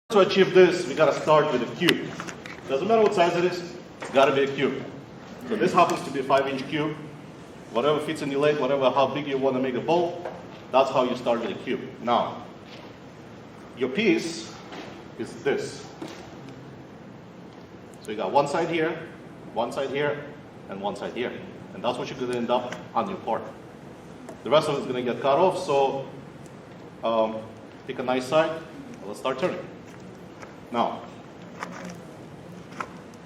To achieve this, we gotta start with a cube. Doesn't matter what size it is, it's gotta be a cube. So this happens to be a 5-inch cube. Whatever fits in your lathe, whatever how big you want to make a bowl, that's how you start with a cube. Now, your piece is this. So you got one side here, and one side here. And that's what you're gonna end up on your part. The rest of it is gonna get cut off, so pick a nice side, and let's start turning. Now,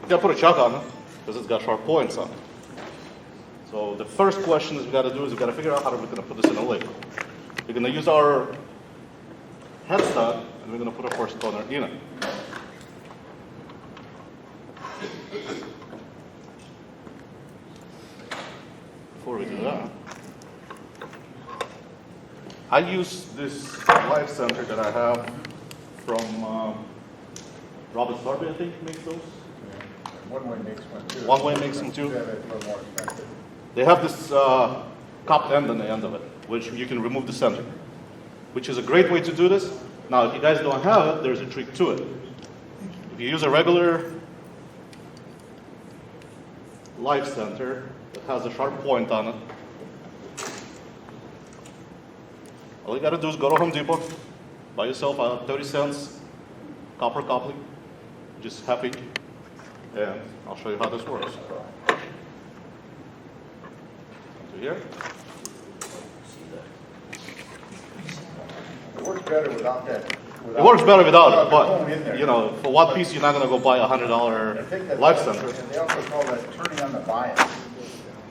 you gotta put a chuck on it, because it's got sharp points on it. So the first question is we gotta do is we gotta figure out how we're gonna put this in a lathe. We're gonna use our headstock, and we're gonna put our first corner in it. Before we do that, I use this live center that I have from Robert Darby, I think, makes those. One Way makes one too. One Way makes them too. Yeah, it's a little more expensive. They have this cupped end on the end of it, which you can remove the center, which is a great way to do this. Now, if you guys don't have it, there's a trick to it. If you use a regular live center that has a sharp point on it, all you gotta do is go to Home Depot, buy yourself a 30 cents copper coupling, just happy, and I'll show you how this works. Come to here. It works better without that. It works better without it, going in there. but you know, for one piece, you're not gonna go buy a I $100 think that's live also- center. and they also call that turning on the bias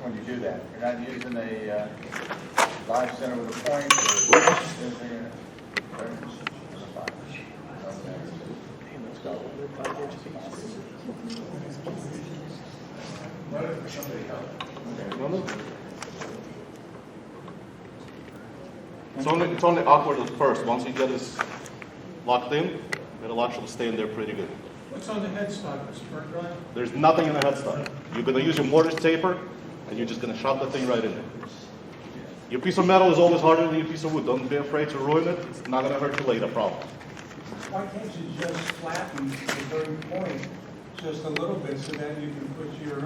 when you do that. You're not using a live center with a point or anything in it. It's only awkward at first. Once you get this locked in, it'll actually stay in there pretty good. What's on the headstock, Mr. Burke? There's nothing in the headstock. You're gonna use your mortise taper, and you're just gonna shove the thing right in there. Your piece of metal is always harder than your piece of wood. Don't be afraid to ruin it. It's not gonna hurt you later, problem. Why can't you just flatten the very point just a little bit so that you can put your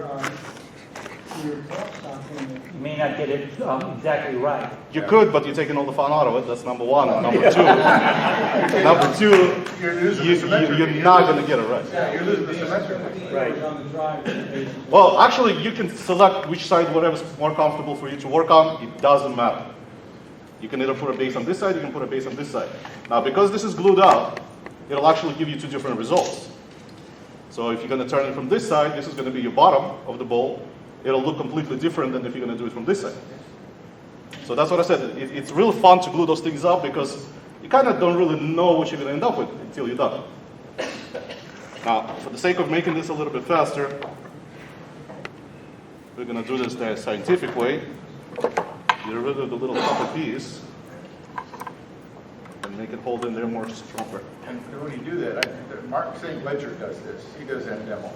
crossstock in there? You may not get it exactly right. You could, but you're taking all the fun out of it. That's number one. And number two, you're not gonna get it right. Yeah, you're losing the symmetry. Right. On the drive. Well, actually, you can select which side, whatever's more comfortable for you to work on. It doesn't matter. You can either put a base on this side, you can put a base on this side. Now, because this is glued up, it'll actually give you two different results. So if you're going to turn it from this side, this is going to be your bottom of the bowl. It'll look completely different than if you're going to do it from this side. So that's what I said. It's really fun to glue those things up because you kind of don't really know what you're going to end up with until you're done. Now, for the sake of making this a little bit faster, we're going to do this the scientific way. Get rid of the little copper piece and make it hold in there more stronger. And when you do that, I think that Mark St. Ledger does this. He does that demo.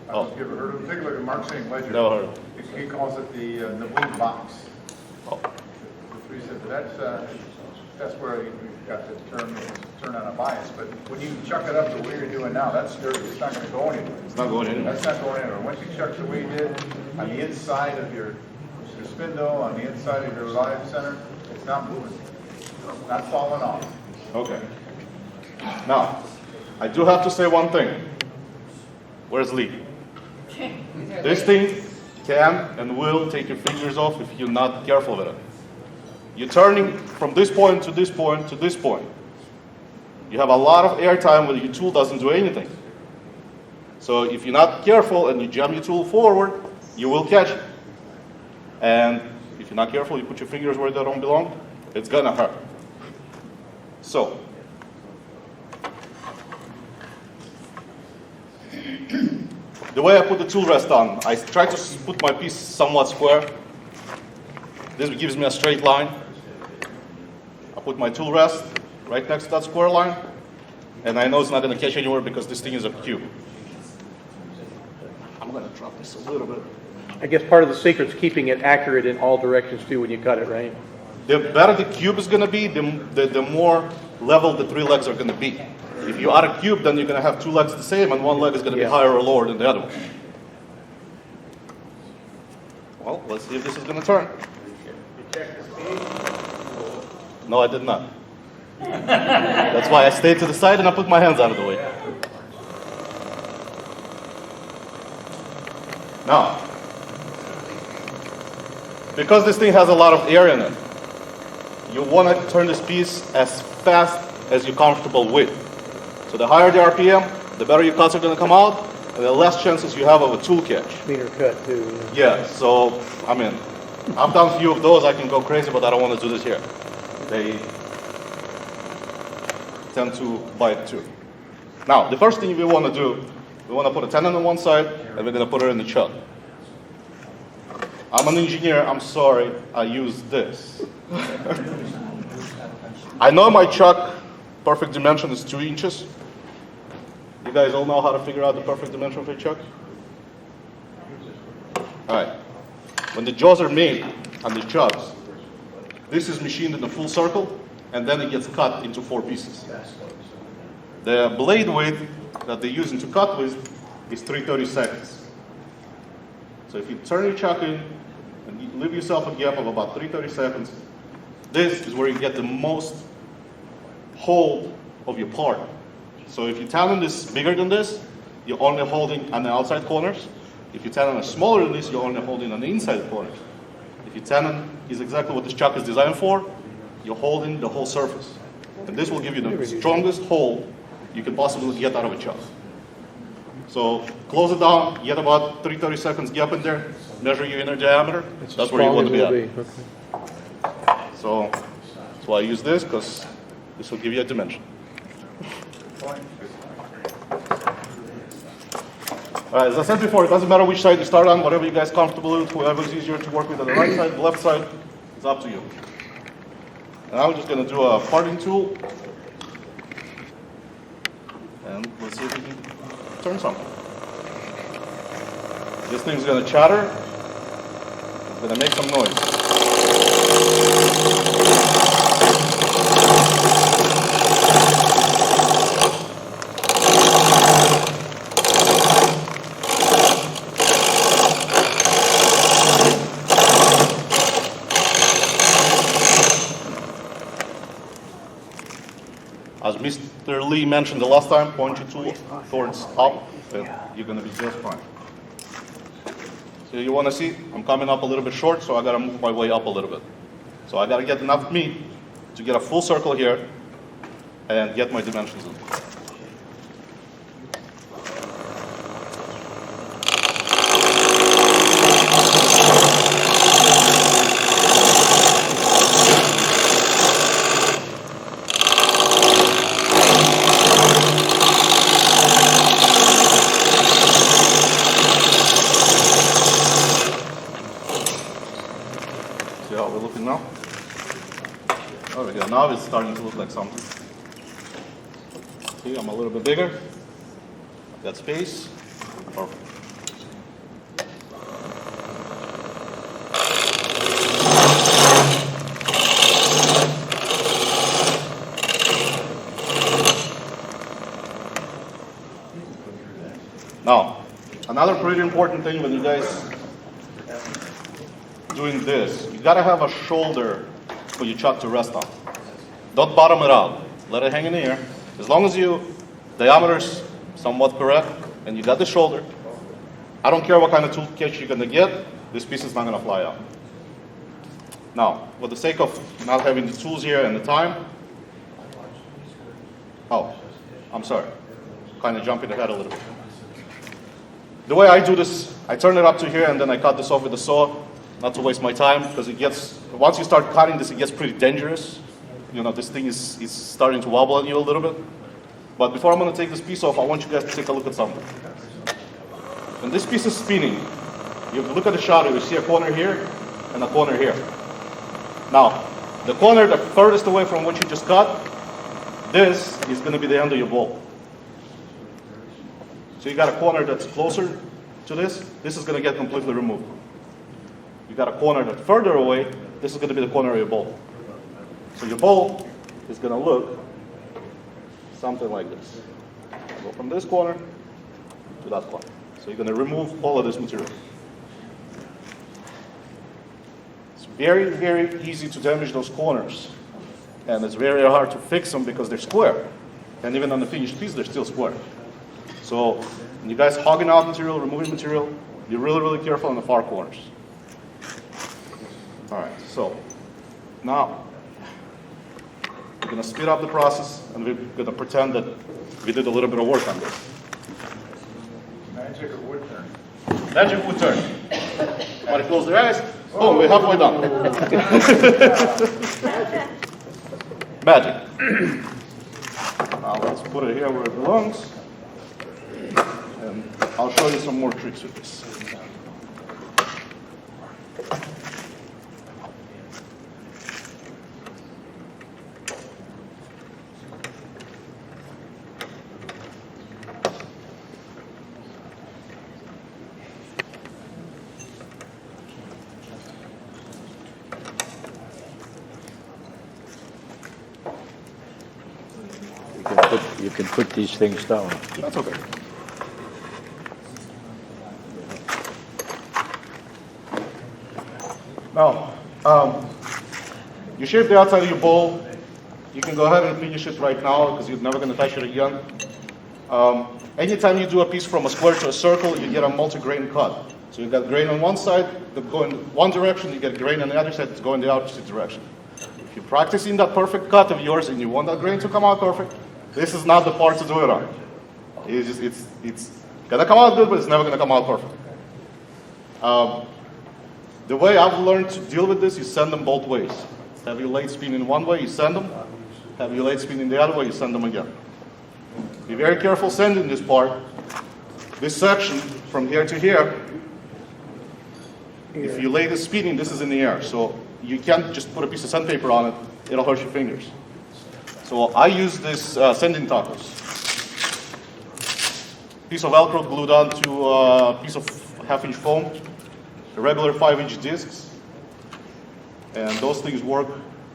I don't know if you ever heard of him. Take a look at Mark St. Ledger. Never heard of He calls it the balloon box. Oh. That's where you got the term turn on a bias. But when you chuck it up the way you're doing now, that's sturdy. It's not going to go anywhere. It's not going anywhere. That's not going anywhere. Once you chuck the way you did on the inside of your spindle, on the inside of your live center, it's not moving. It's not falling off. Okay. Now, I do have to say one thing. Where's Lee? This thing can and will take your fingers off if you're not careful with it. You're turning from this point to this point to this point. You have a lot of air time where your tool doesn't do anything. So if you're not careful and you jam your tool forward, you will catch it. And if you're not careful, you put your fingers where they don't belong, it's gonna hurt. So, the way I put the tool rest on, I try to put my piece somewhat square. This gives me a straight line. I put my tool rest right next to that square line, and I know it's not gonna catch anywhere because this thing is a cube. I'm gonna drop this a little bit. I guess part of the secret is keeping it accurate in all directions too when you cut it, right? The better the cube is going to be, the more level the three legs are going to be. If you add a cube, then you're going to have two legs the same, and one leg is going to be Yeah. higher or lower than the other one. Well, let's see if this is going to turn. No, I did not. That's why I stayed to the side and I put my hands out of the way. Now, because this thing has a lot of air in it, you want to turn this piece as fast as you're comfortable with. So the higher the RPM, the better your cuts are going to come out, and the less chances you have of a tool catch. Meter cut too. Yeah, so, I mean, I've done a few of those, I can go crazy, but I don't want to do this here. They tend to bite too. Now, the first thing we want to do, we want to put a tenon on one side, and we're going to put it in the chuck. I'm an engineer, I'm sorry, I use this. I know my chuck perfect dimension is 2 inches. You guys all know how to figure out the perfect dimension of your chuck? All right. When the jaws are made on the chucks, this is machined in a full circle, and then it gets cut into 4 pieces. The blade width that they use to cut with is 3/32. So if you turn your chuck in and you leave yourself a gap of about 3/32, this is where you get the most hold of your part. So if your tenon is bigger than this, you're only holding on the outside corners. If your tenon is smaller than this, you're only holding on the inside corners. If your tenon is exactly what this chuck is designed for, you're holding the whole surface. And this will give you the strongest hold you can possibly get out of a chuck. So close it down, get about 3/32 gap in there, measure your inner diameter. That's where you want to be at. Okay. So that's why I use this, because this will give you a dimension. All right, as I said before, it doesn't matter which side you start on, whatever you guys are comfortable with, whoever is easier to work with on the right side, the left side, it's up to you. And I'm just going to do a parting tool. And let's see if we can turn something. This thing's going to chatter. It's going to make some noise. As Mr. Lee mentioned the last time, point your tool towards up, and you're going to be just fine. So you want to see, I'm coming up a little bit short, so I got to move my way up a little bit. So I got to get enough meat to get a full circle here and get my dimensions in. See how we're looking now? There we go. Now it's starting to look like something. See, I'm a little bit bigger. I've got space. Perfect. Now, another pretty important thing when you guys doing this, you gotta have a shoulder for your chuck to rest on. Don't bottom it out. Let it hang in the air. As long as your diameter's somewhat correct and you got the shoulder, I don't care what kind of tool catch you're gonna get, this piece is not gonna fly out. Now, for the sake of not having the tools here and the time, I'm sorry, kind of jumping ahead a little bit. The way I do this, I turn it up to here and then I cut this off with the saw, not to waste my time, because it gets, once you start cutting this, it gets pretty dangerous. You know, this thing is starting to wobble on you a little bit. But before I'm going to take this piece off, I want you guys to take a look at something. When this piece is spinning, you look at the shadow, you see a corner here and a corner here. Now, the corner the furthest away from what you just cut, this is going to be the end of your bolt. So you got a corner that's closer to this is going to get completely removed. You got a corner that's further away, this is going to be the corner of your bolt. So your bolt is going to look something like this. Go from this corner to that corner. So you're going to remove all of this material. It's very, very easy to damage those corners. And it's very hard to fix them because they're square. And even on the finished piece, they're still square. So when you guys hogging out material, removing material, be really, really careful on the far corners. All right, so now we're going to speed up the process, and we're going to pretend that we did a little bit of work on this. Magic of wood turn. Magic wood turn. Everybody close their eyes. Boom, we're halfway done. Magic. Now let's put it here where it belongs. And I'll show you some more tricks with this. You can put these things down. That's okay. Now, you shape the outside of your bowl. You can go ahead and finish it right now because you're never going to touch it again. Anytime you do a piece from a square to a circle, you get a multi-grain cut. So you've got grain on one side that go in one direction, you get grain on the other side that's going the opposite direction. If you're practicing that perfect cut of yours and you want that grain to come out perfect, this is not the part to do it on. It's gonna come out good, but it's never gonna come out perfect. The way I've learned to deal with this, you send them both ways. Have your lathe spin in one way, you send them. Have your lathe spin in the other way, you send them again. Be very careful sending this part. This section, from here to here, if you lay the spinning, this is in the air. So you can't just put a piece of sandpaper on it, it'll hurt your fingers. So I use this sending tacos. Piece of Velcro glued onto a piece of half-inch foam, the regular 5-inch discs, and those things work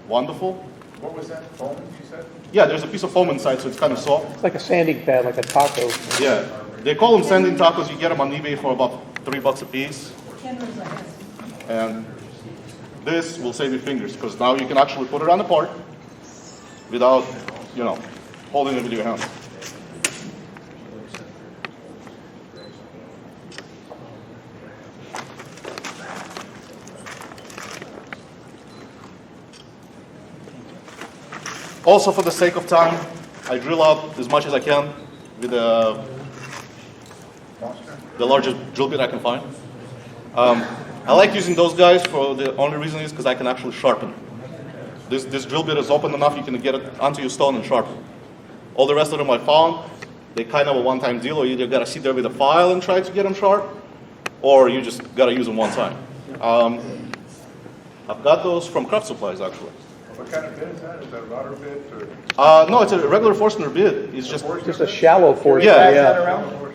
wonderful. What was that, foam, you said? Yeah, there's a piece of foam inside, so it's kind of soft. It's like a sanding pad, like a taco. Yeah, they call them sanding tacos. You get them on eBay for about $3 a piece. And this will save your fingers because now you can actually put it on the part without, holding it with your hand. Also, for the sake of time, I drill out as much as I can with the largest drill bit I can find. I like using those guys for the only reason is because I can actually sharpen. This drill bit is open enough you can get it onto your stone and sharpen. All the rest of them I found, they kind of a one-time deal, or you either got to sit there with a file and try to get them sharp, or you just got to use them one time. I've got those from Craft Supplies, actually. What kind of bit is that? Is that a router bit or? No, it's a regular Forstner bit. It's just Just a shallow force. Yeah. Yeah.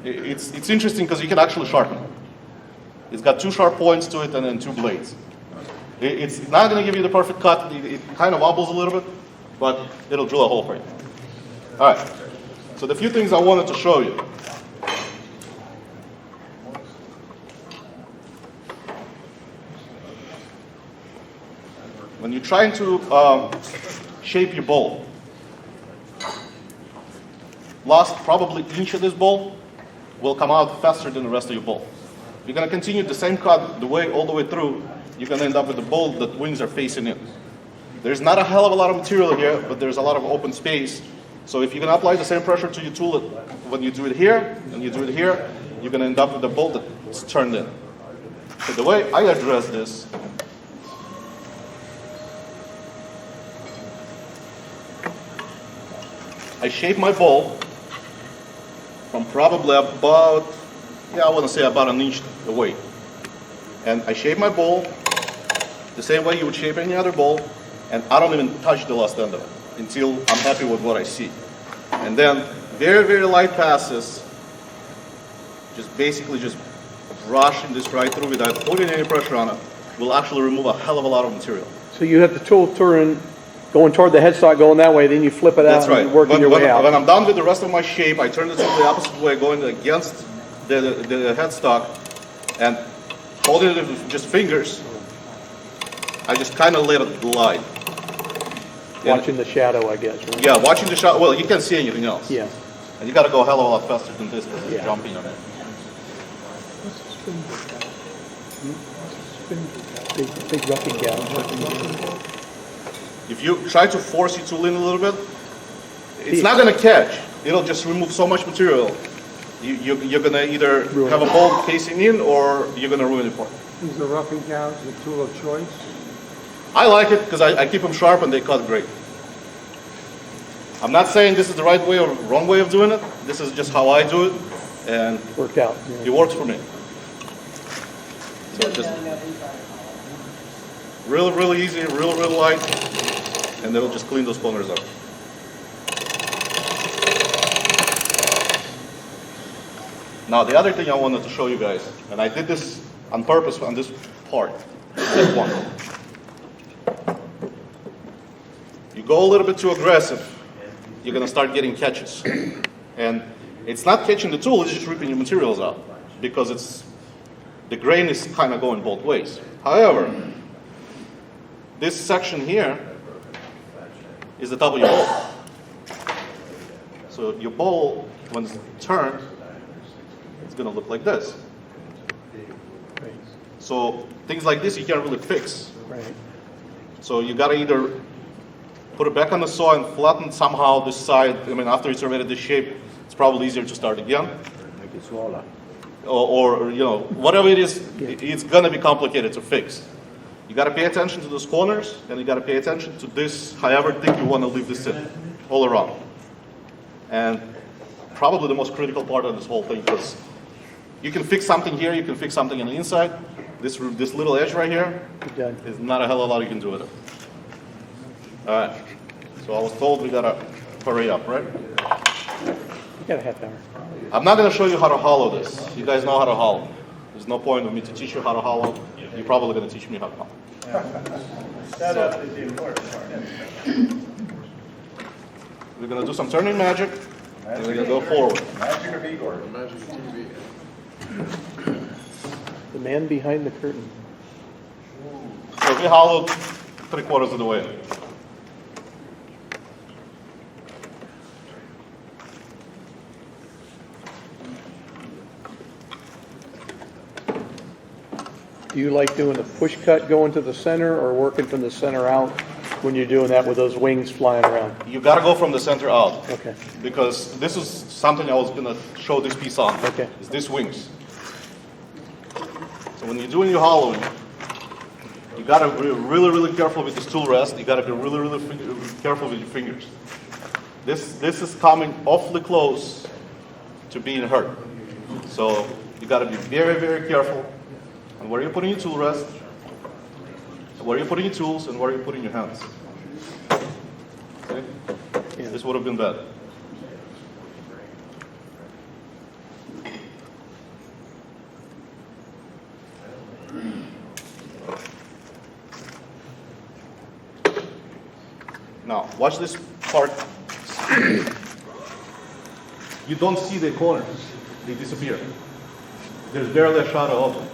It's interesting because you can actually sharpen it. It's got 2 sharp points to it and then 2 blades. It's not going to give you the perfect cut. It kind of wobbles a little bit, but it'll drill a hole for you. All right. So the few things I wanted to show you. When you're trying to shape your bowl, last probably inch of this bowl will come out faster than the rest of your bowl. If you're going to continue the same cut all the way through, you're going to end up with a bowl that wings are facing in. There's not a hell of a lot of material here, but there's a lot of open space. So if you're going to apply the same pressure to your tool when you do it here and you do it here, you're going to end up with a bowl that's turned in. So the way I address this, I shape my bowl from probably about, I want to say about an inch away. And I shape my bowl the same way you would shape any other bowl, and I don't even touch the last end of it until I'm happy with what I see. And then very, very light passes, basically brushing this right through without putting any pressure on it, will actually remove a hell of a lot of material. So you have the tool turn going toward the headstock, going that way, then you flip it out That's right. and working your way out. When I'm done with the rest of my shape, I turn the tool the opposite way, going against the headstock, and holding it with just fingers, I just kind of let it glide. Watching the shadow, I guess, right? Yeah, watching the shot. Well, you can't see anything else. Yeah. And you got to go a hell of a lot faster than this because it's Yeah. jumping on it. Big roughing gown. If you try to force your tool in a little bit, it's not going to catch. It'll just remove so much material. You're going to either have a bolt casing in or you're going to ruin it for it. Is the roughing gouge the tool of choice? I like it because I keep them sharp and they cut great. I'm not saying this is the right way or wrong way of doing it. This is just how I do it, and Worked out. Yeah. it works for me. So just really easy, real light, and it'll just clean those corners up. Now the other thing I wanted to show you guys, and I did this on purpose on this part, this one. You go a little bit too aggressive, you're going to start getting catches. And it's not catching the tool, it's just ripping your materials out because the grain is kind of going both ways. However, this section here is the top of your bowl. So your bowl, when it's turned, it's going to look like this. So things like this you can't really fix. Right. So you got to either put it back on the saw and flatten somehow this side. I mean, after it's already this shape, it's probably easier to start again. Make it smaller. Or you know, whatever it is, it's going to be complicated to fix. You got to pay attention to those corners, and you got to pay attention to this, however thick you want to leave this in, all around. And probably the most critical part of this whole thing, because you can fix something here, you can fix something on the inside. This little edge right here Done. is not a hell of a lot you can do with it. All right. So I was told we gotta hurry up, right? You got a half hour. I'm not gonna show you how to hollow this. You guys know how to hollow. There's no point of me to teach you how to hollow. You're probably gonna teach me how to hollow. That is the important part. We're gonna do some turning magic, and we're gonna go forward. Magic of Igor. The man behind the curtain. So we hollowed 3/4 of the way. Do you like doing the push cut going to the center or working from the center out when you're doing that with those wings flying around? You gotta go from the center out. Okay. Because this is something I was gonna show this piece on. Okay. Is this wings. So when you're doing your hollowing, you gotta be really careful with this tool rest. You gotta be really careful with your fingers. This is coming awfully close to being hurt. So you gotta be very careful on where you're putting your tool rest, where you're putting your tools, and where you're putting your hands. Okay? Yeah. This would have been bad. Now, watch this part. You don't see the corners. They disappear. There's barely a shadow of them.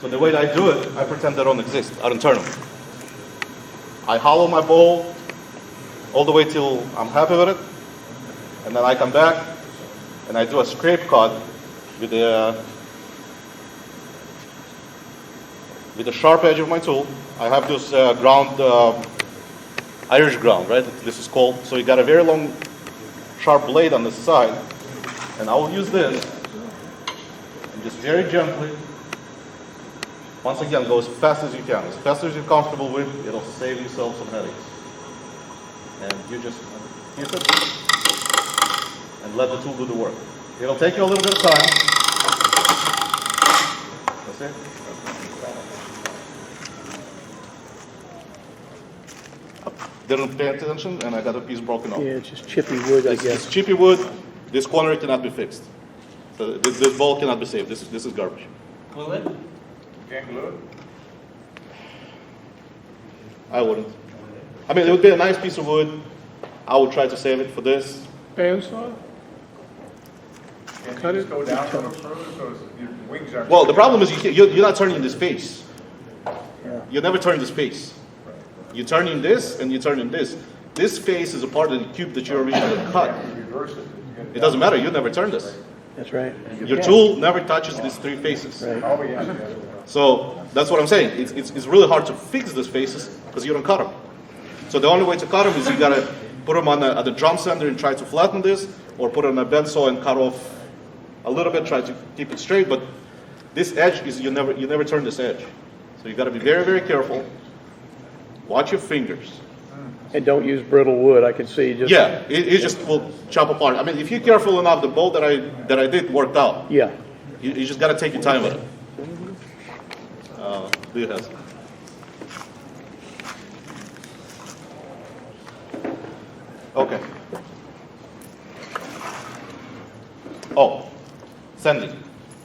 So the way I do it, I pretend they don't exist. I don't turn them. I hollow my bowl all the way till I'm happy with it. And then I come back and I do a scrape cut with the sharp edge of my tool. I have this ground, Irish ground, right? This is called. So you got a very long, sharp blade on the side. And I will use this and just very gently, once again, go as fast as you can. As fast as you're comfortable with, it'll save yourself some headaches. And you just kiss it and let the tool do the work. It'll take you a little bit of time. That's it. Didn't pay attention, and I got a piece broken off. Yeah, it's just chippy wood, I It's guess. chippy wood. This corner cannot be fixed. So this bowl cannot be saved. This is garbage. Glue it? Can't glue it? I wouldn't. I mean, it would be a nice piece of wood. I would try to save it for this. Bandsaw? Can Cut you just it. go down a little further so your wings aren't... Well, the problem is you're not turning this face. You never turn this face. You're turning this and you're turning this. This face is a part of the cube that you originally cut. Reverse it. It doesn't matter. You never turn this. That's right. Your tool never touches these three faces. Right. Oh, yeah. So that's what I'm saying. It's really hard to fix these faces because you don't cut them. So the only way to cut them is you gotta put them on at the drum sander and try to flatten this, or put it on a bend saw and cut off a little bit, try to keep it straight. But this edge is you never turn this edge. So you gotta be very, very careful. Watch your fingers. And don't use brittle wood, I can see just. Yeah, it just will chop apart. I mean, if you're careful enough, the bolt that I did worked out. Yeah. You just gotta take your time with it. Lee has. Okay. Oh, sanding.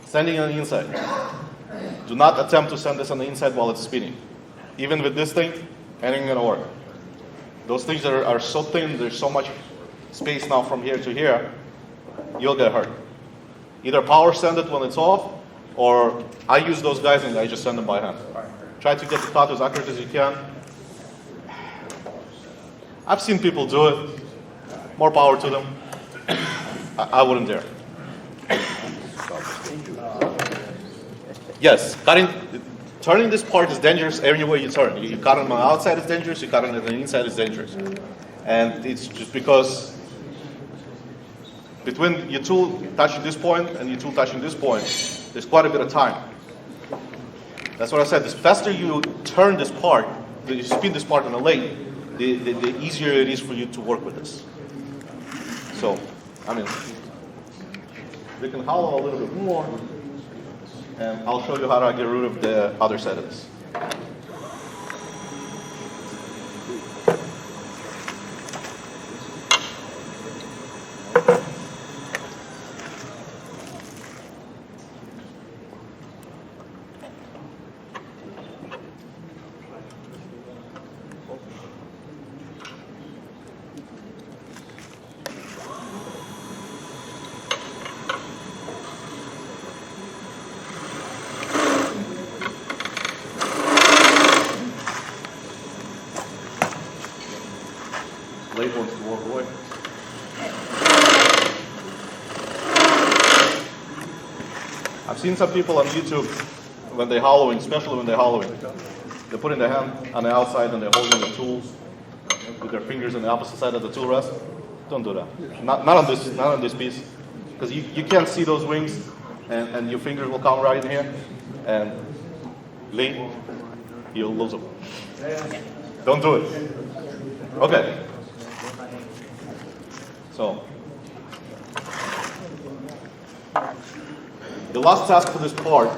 Sanding on the inside. Do not attempt to sand this on the inside while it's spinning. Even with this thing, anything gonna work. Those things are so thin, there's so much space now from here to here, you'll get hurt. Either power sand it when it's off, or I use those guys and I just sand them by hand. Try to get the cut as accurate as you can. I've seen people do it. More power to them. I wouldn't dare. Yes, turning this part is dangerous anywhere you turn. You cut it on the outside, it's dangerous. You cut it on the inside, it's dangerous. And it's just because between your tool touching this point and your tool touching this point, there's quite a bit of time. That's what I said. The faster you turn this part, you spin this part on the lathe, the easier it is for you to work with this. So, I mean, we can hollow a little bit more, and I'll show you how to get rid of the other side of this. Blade wants to walk away. I've seen some people on YouTube when they're hollowing, especially when they're hollowing, they're putting their hand on the outside and they're holding the tools with their fingers on the opposite side of the tool rest. Don't do that. Not on this piece, because you can't see those wings, and your fingers will come right in here, and Lee, you'll lose them. Don't do it. Okay. So, the last task for this part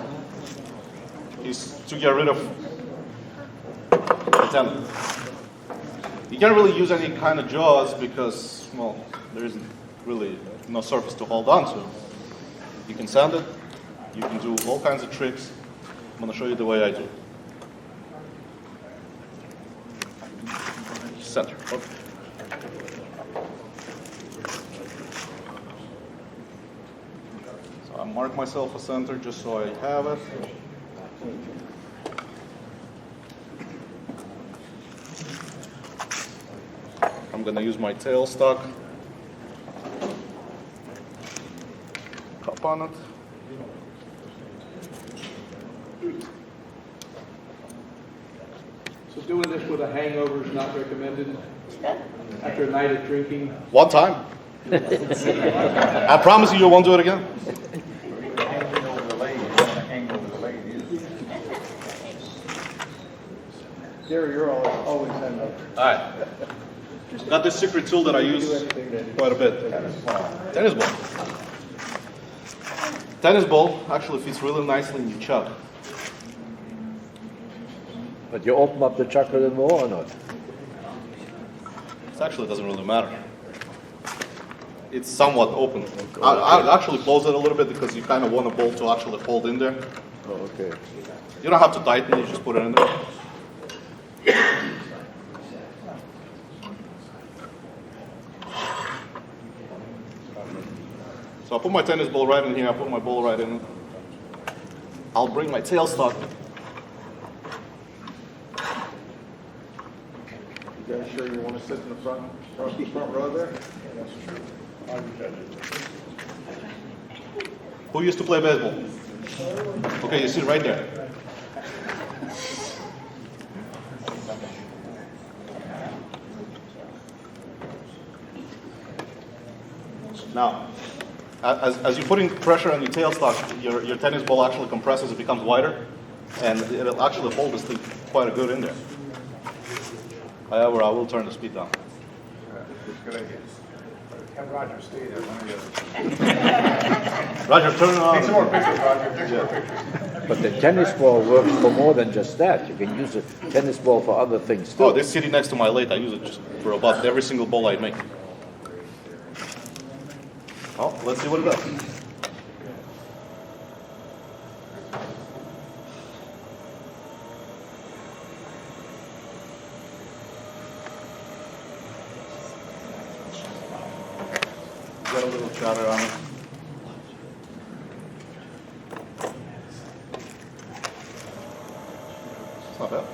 is to get rid of the tenon. You can't really use any kind of jaws because, well, there isn't really no surface to hold on to. You can sand it, you can do all kinds of tricks. I'm going to show you the way I do. Center. Okay. So I mark myself a center just so I have it. I'm going to use my tailstock cup on it. So doing this with a hangover is not recommended after a night of drinking? One time. I promise you won't do it again. Hanging over the lathe, you don't want to hang over the lathe either. Gary, you're always end up. All right. Got this secret tool that I use quite a bit. Tennis ball. Tennis ball actually fits really nicely in your chuck. But you open up the chuck a little more or not? It actually doesn't really matter. It's somewhat open. I actually close it a little bit because you kind of want a bolt to actually hold in there. Oh, okay. You don't have to tighten it, you just put it in there. So I put my tennis ball right in here, I put my ball right in. I'll bring my tailstock. You guys sure you want to sit in the front row there? Who used to play baseball? Okay, you sit right there. Now, as you put in pressure on your tailstock, your tennis ball actually compresses, it becomes wider, and it'll actually hold this thing quite good in there. However, I will turn the speed down. Good idea. Have Roger stay there. One of the others. Roger, turn it on. Take some more pictures, Roger. Take some more pictures. But the tennis ball works for more than just that. You can use a tennis ball for other things too. Oh, this is sitting next to my lathe. I use it just for about every single ball I make. Oh, let's see what it does. Got a little chatter on it. It's not bad.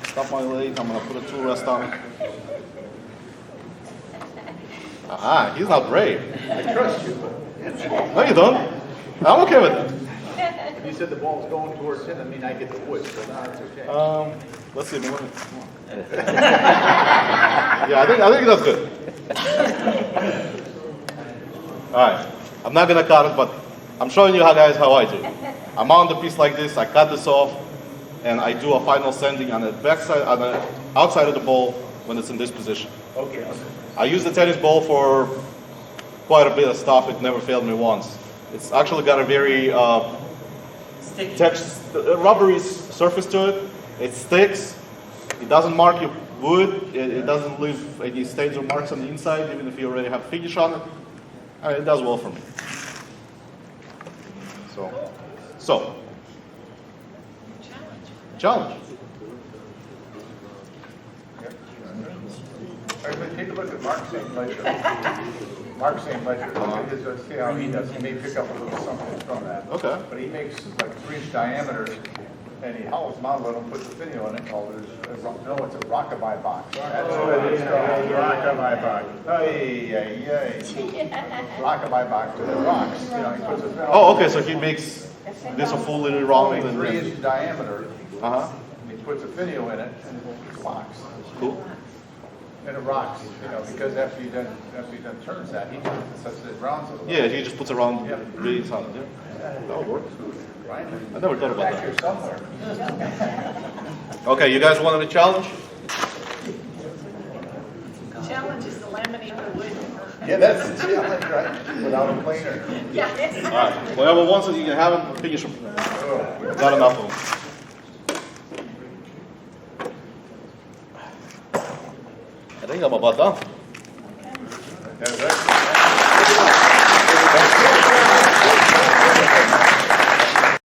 Stop my leg, I'm gonna put a tool rest on it. Ah, he's not brave. I trust you. No, you don't. I'm okay with it. You said the ball's going towards him, I mean, I get the wood, so now it's okay. Let's see. Yeah, I think that's good. All right, I'm not gonna cut it, but I'm showing you guys how I do. I mount the piece like this. I cut this off, and I do a final sanding on the backside, on the outside of the ball when it's in this position. Okay. I use the tennis ball for quite a bit of stuff. It never failed me once. It's actually got a very rubbery surface to it. It sticks. It doesn't mark your wood. It doesn't leave any stains or marks on the inside, even if you already have finish on it. I mean, it does well for me. So. Challenge. All right, take a look at Mark's same ledger. Mark's same ledger. Look at his, let's see how he does. He may pick up a little something from that. Okay. But he makes like 3-inch diameters, and he hollows them out a little, puts the finial in it, called it, it's a rockabye box. That's what it is called, rockabye box. Hey. Rockabye box with the rocks, you know, he puts it. Oh, okay. So he makes this a fully round. Only 3-inch diameter. Uh-huh. He puts a finial in it, and it's a box. Cool. And it rocks, you know, because after he done turns that, he turns it such that it rounds it a little. Yeah, he just puts a round base on it. Yeah. That would work. Right? I never thought about Back here that. somewhere. Okay, you guys wanted a challenge? Challenge is to laminate the wood. Yeah, that's the challenge, right? Without a planer. Yeah. All right. Whoever wants it, you can have them. Finish them. Not enough of them. I think I'm about done. That's right.